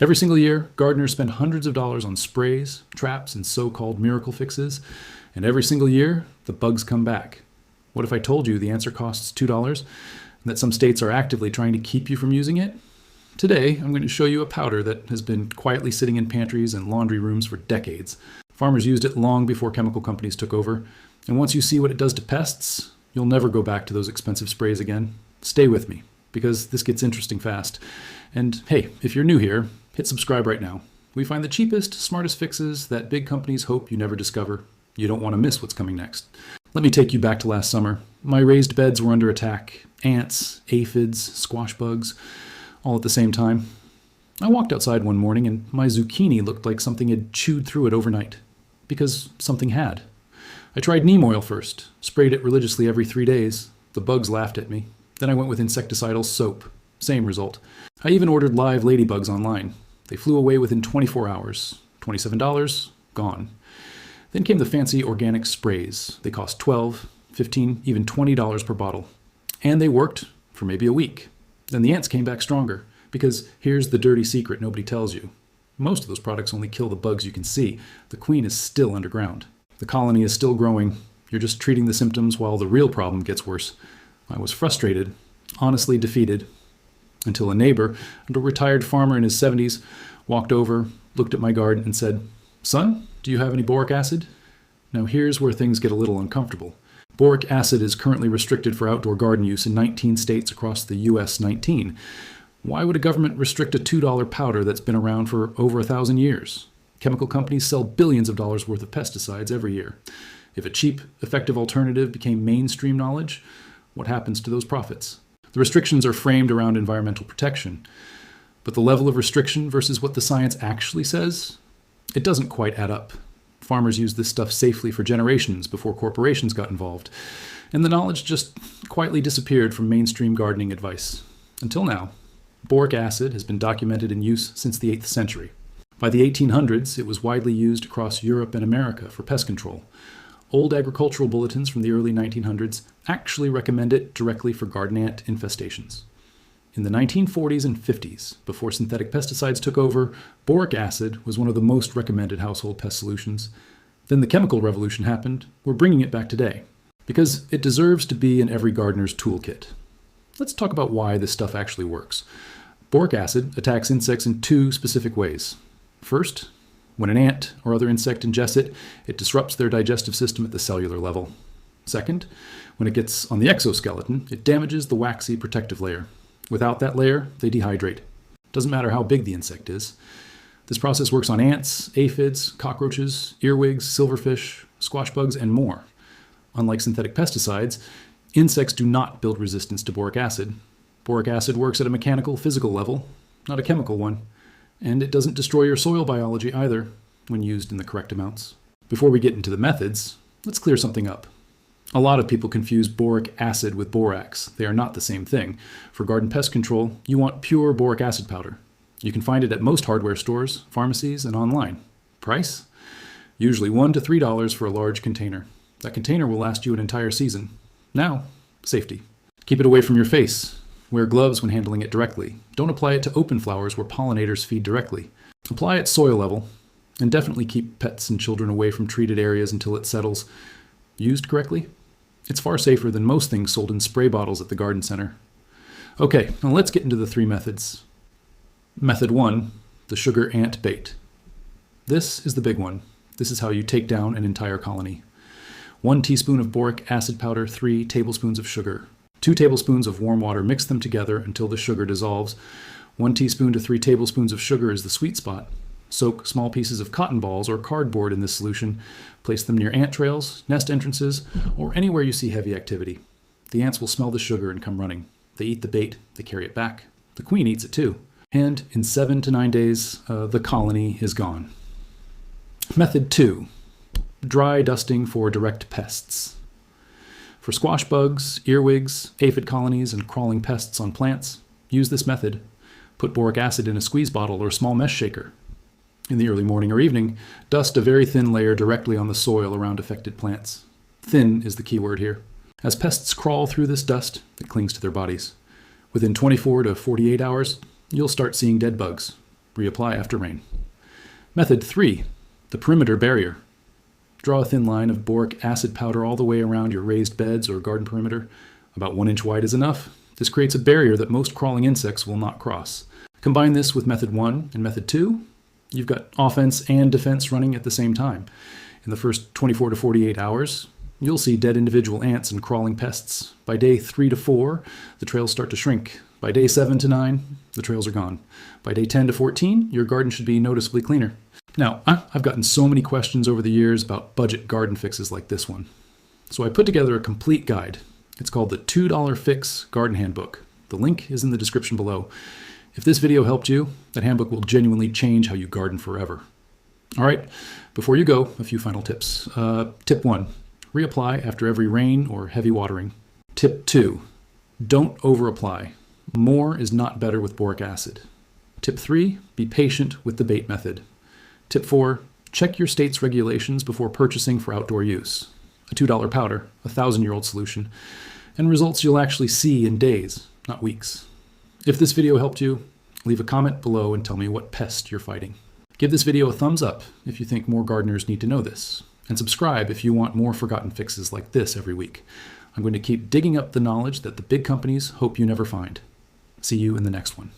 Every single year, gardeners spend hundreds of dollars on sprays, traps, and so-called miracle fixes, and every single year, the bugs come back. What if I told you the answer costs $2 and that some states are actively trying to keep you from using it? Today, I'm going to show you a powder that has been quietly sitting in pantries and laundry rooms for decades. Farmers used it long before chemical companies took over, and once you see what it does to pests, you'll never go back to those expensive sprays again. Stay with me, because this gets interesting fast. And hey, if you're new here, hit subscribe right now. We find the cheapest, smartest fixes that big companies hope you never discover. You don't want to miss what's coming next. Let me take you back to last summer. My raised beds were under attack. Ants, aphids, squash bugs, all at the same time. I walked outside one morning and my zucchini looked like something had chewed through it overnight. Because something had. I tried neem oil first, sprayed it religiously every 3 days. The bugs laughed at me. Then I went with insecticidal soap. Same result. I even ordered live ladybugs online. They flew away within 24 hours. $27, gone. Then came the fancy organic sprays. They cost $12, $15, even $20 per bottle. And they worked for maybe a week. Then the ants came back stronger. Because here's the dirty secret nobody tells you. Most of those products only kill the bugs you can see. The queen is still underground. The colony is still growing. You're just treating the symptoms while the real problem gets worse. I was frustrated, honestly defeated, until a neighbor, a retired farmer in his 70s, walked over, looked at my garden and said, "Son, do you have any boric acid?" Now here's where things get a little uncomfortable. Boric acid is currently restricted for outdoor garden use in 19 states across the US 19. Why would a government restrict a $2 powder that's been around for over 1,000 years? Chemical companies sell billions of dollars worth of pesticides every year. If a cheap, effective alternative became mainstream knowledge, what happens to those profits? The restrictions are framed around environmental protection. But the level of restriction versus what the science actually says, it doesn't quite add up. Farmers used this stuff safely for generations before corporations got involved. And the knowledge just quietly disappeared from mainstream gardening advice. Until now. Boric acid has been documented in use since the 8th century. By the 1800s, it was widely used across Europe and America for pest control. Old agricultural bulletins from the early 1900s actually recommend it directly for garden ant infestations. In the 1940s and 50s, before synthetic pesticides took over, boric acid was one of the most recommended household pest solutions. Then the chemical revolution happened. We're bringing it back today, because it deserves to be in every gardener's toolkit. Let's talk about why this stuff actually works. Boric acid attacks insects in 2 specific ways. First, when an ant or other insect ingests it, it disrupts their digestive system at the cellular level. Second, when it gets on the exoskeleton, it damages the waxy protective layer. Without that layer, they dehydrate. Doesn't matter how big the insect is. This process works on ants, aphids, cockroaches, earwigs, silverfish, squash bugs, and more. Unlike synthetic pesticides, insects do not build resistance to boric acid. Boric acid works at a mechanical, physical level, not a chemical one. And it doesn't destroy your soil biology either, when used in the correct amounts. Before we get into the methods, let's clear something up. A lot of people confuse boric acid with borax. They are not the same thing. For garden pest control, you want pure boric acid powder. You can find it at most hardware stores, pharmacies, and online. Price? Usually $1 to $3 for a large container. That container will last you an entire season. Now, safety. Keep it away from your face. Wear gloves when handling it directly. Don't apply it to open flowers where pollinators feed directly. Apply at soil level. And definitely keep pets and children away from treated areas until it settles. Used correctly, it's far safer than most things sold in spray bottles at the garden center. Okay, now let's get into the 3 methods. Method 1, the sugar ant bait. This is the big one. This is how you take down an entire colony. 1 teaspoon of boric acid powder, 3 tablespoons of sugar. 2 tablespoons of warm water, mix them together until the sugar dissolves. 1 teaspoon to 3 tablespoons of sugar is the sweet spot. Soak small pieces of cotton balls or cardboard in this solution. Place them near ant trails, nest entrances, or anywhere you see heavy activity. The ants will smell the sugar and come running. They eat the bait, they carry it back. The queen eats it too. And in 7 to 9 days, the colony is gone. Method 2, dry dusting for direct pests. For squash bugs, earwigs, aphid colonies, and crawling pests on plants, use this method. Put boric acid in a squeeze bottle or a small mesh shaker. In the early morning or evening, dust a very thin layer directly on the soil around affected plants. Thin is the key word here. As pests crawl through this dust, it clings to their bodies. Within 24 to 48 hours, you'll start seeing dead bugs. Reapply after rain. Method 3, the perimeter barrier. Draw a thin line of boric acid powder all the way around your raised beds or garden perimeter. About 1 inch wide is enough. This creates a barrier that most crawling insects will not cross. Combine this with method 1 and method 2. You've got offense and defense running at the same time. In the first 24 to 48 hours, you'll see dead individual ants and crawling pests. By day 3 to 4, the trails start to shrink. By day 7 to 9, the trails are gone. By day 10 to 14, your garden should be noticeably cleaner. Now, I've gotten so many questions over the years about budget garden fixes like this one. So I put together a complete guide. It's called the $2 Fix Garden Handbook. The link is in the description below. If this video helped you, that handbook will genuinely change how you garden forever. All right, before you go, a few final tips. Tip 1, reapply after every rain or heavy watering. Tip 2, don't overapply. More is not better with boric acid. Tip 3, be patient with the bait method. Tip 4, check your state's regulations before purchasing for outdoor use. A $2 powder, a 1,000-year-old solution, and results you'll actually see in days, not weeks. If this video helped you, leave a comment below and tell me what pest you're fighting. Give this video a thumbs up if you think more gardeners need to know this, and subscribe if you want more forgotten fixes like this every week. I'm going to keep digging up the knowledge that the big companies hope you never find. See you in the next one.